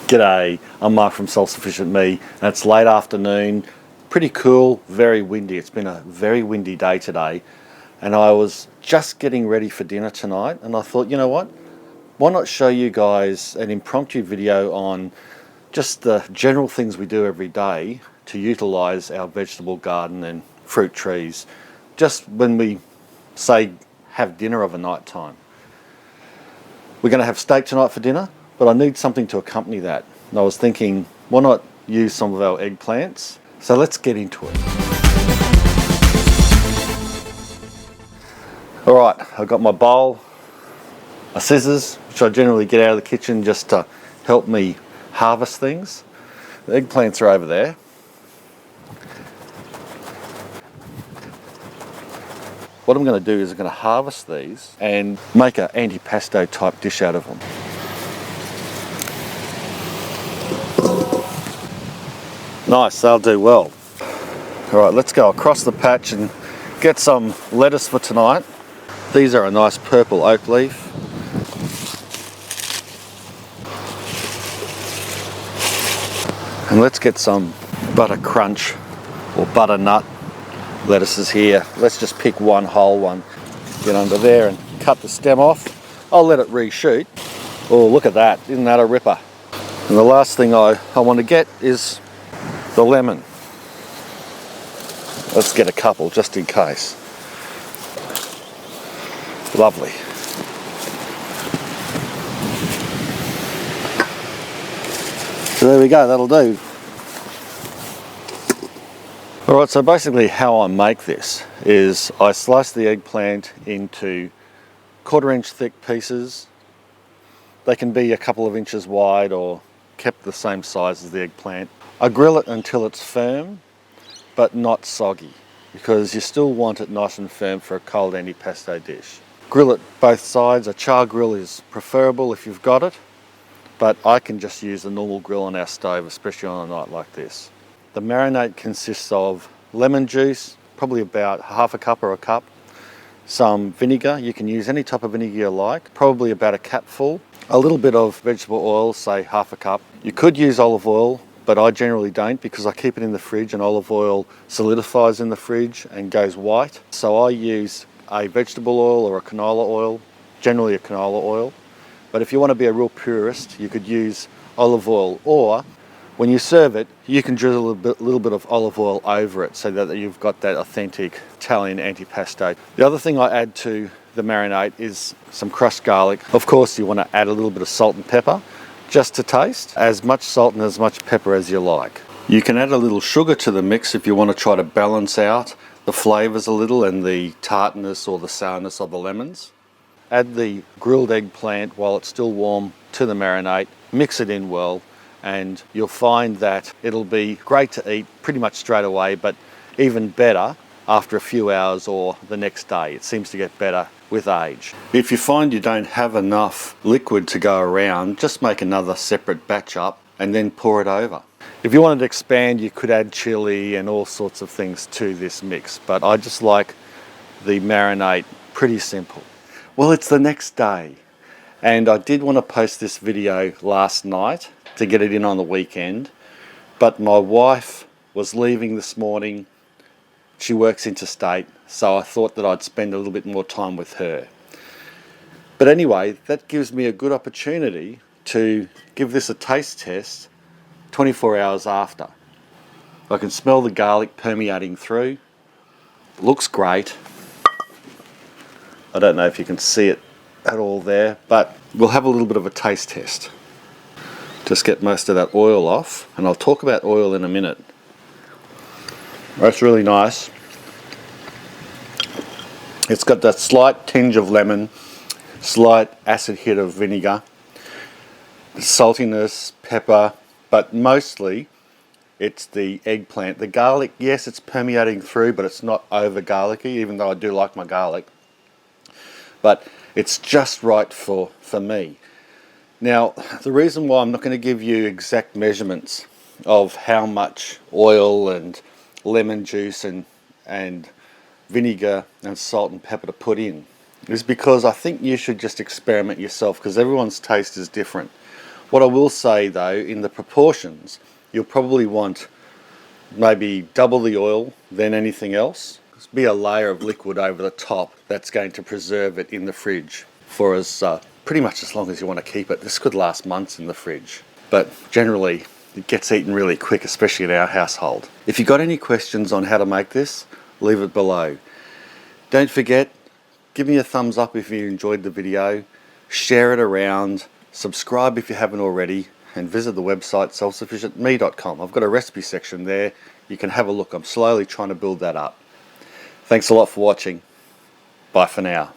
G'day, I'm Mark from Self-Sufficient Me, and it's late afternoon, pretty cool, very windy. It's been a very windy day today, and I was just getting ready for dinner tonight, and I thought, you know what, why not show you guys an impromptu video on just the general things we do every day to utilise our vegetable garden and fruit trees, just when we, say, have dinner of a night time. We're going to have steak tonight for dinner, but I need something to accompany that. And I was thinking, why not use some of our eggplants? So let's get into it. All right, I've got my bowl, my scissors, which I generally get out of the kitchen just to help me harvest things. The eggplants are over there. What I'm going to do is I'm going to harvest these and make an antipasto type dish out of them. Nice, they'll do well. All right, let's go across the patch and get some lettuce for tonight. These are a nice purple oak leaf. And let's get some butter crunch or butternut lettuces here. Let's just pick one whole one, get under there and cut the stem off. I'll let it reshoot. Oh, look at that, isn't that a ripper? And the last thing I want to get is the lemon. Let's get a couple just in case. Lovely. So there we go, that'll do. Alright, so basically how I make this is I slice the eggplant into 1/4 inch thick pieces. They can be a couple of inches wide or kept the same size as the eggplant. I grill it until it's firm but not soggy, because you still want it nice and firm for a cold antipasto dish. Grill it both sides. A char grill is preferable if you've got it, but I can just use a normal grill on our stove, especially on a night like this. The marinade consists of lemon juice, probably about half a cup or a cup, some vinegar, you can use any type of vinegar you like, probably about a capful, a little bit of vegetable oil, say half a cup. You could use olive oil, but I generally don't because I keep it in the fridge and olive oil solidifies in the fridge and goes white. So I use a vegetable oil or a canola oil, generally a canola oil. But if you want to be a real purist, you could use olive oil, or when you serve it, you can drizzle a little bit of olive oil over it so that you've got that authentic Italian antipasto. The other thing I add to the marinade is some crushed garlic. Of course, you want to add a little bit of salt and pepper just to taste. As much salt and as much pepper as you like. You can add a little sugar to the mix if you want to try to balance out the flavours a little and the tartness or the sourness of the lemons. Add the grilled eggplant while it's still warm to the marinade, mix it in well, and you'll find that it'll be great to eat pretty much straight away, but even better after a few hours or the next day. It seems to get better with age. If you find you don't have enough liquid to go around, just make another separate batch up and then pour it over. If you wanted to expand, you could add chili and all sorts of things to this mix, but I just like the marinade pretty simple. Well, it's the next day, and I did want to post this video last night to get it in on the weekend, but my wife was leaving this morning. She works interstate, so I thought that I'd spend a little bit more time with her. But anyway, that gives me a good opportunity to give this a taste test 24 hours after. I can smell the garlic permeating through. Looks great. I don't know if you can see it at all there, but we'll have a little bit of a taste test. Just get most of that oil off, and I'll talk about oil in a minute. That's really nice. It's got that slight tinge of lemon, slight acid hit of vinegar, saltiness, pepper, but mostly it's the eggplant. The garlic, yes, it's permeating through, but it's not over garlicky, even though I do like my garlic. But it's just right for me. Now, the reason why I'm not going to give you exact measurements of how much oil and lemon juice and vinegar and salt and pepper to put in is because I think you should just experiment yourself, because everyone's taste is different. What I will say though, in the proportions, you'll probably want maybe double the oil than anything else. There'll be a layer of liquid over the top that's going to preserve it in the fridge for pretty much as long as you want to keep it. This could last months in the fridge, but generally it gets eaten really quick, especially in our household. If you've got any questions on how to make this, leave it below. Don't forget, give me a thumbs up if you enjoyed the video, share it around, subscribe if you haven't already, and visit the website self-sufficientme.com. I've got a recipe section there. You can have a look. I'm slowly trying to build that up. Thanks a lot for watching. Bye for now.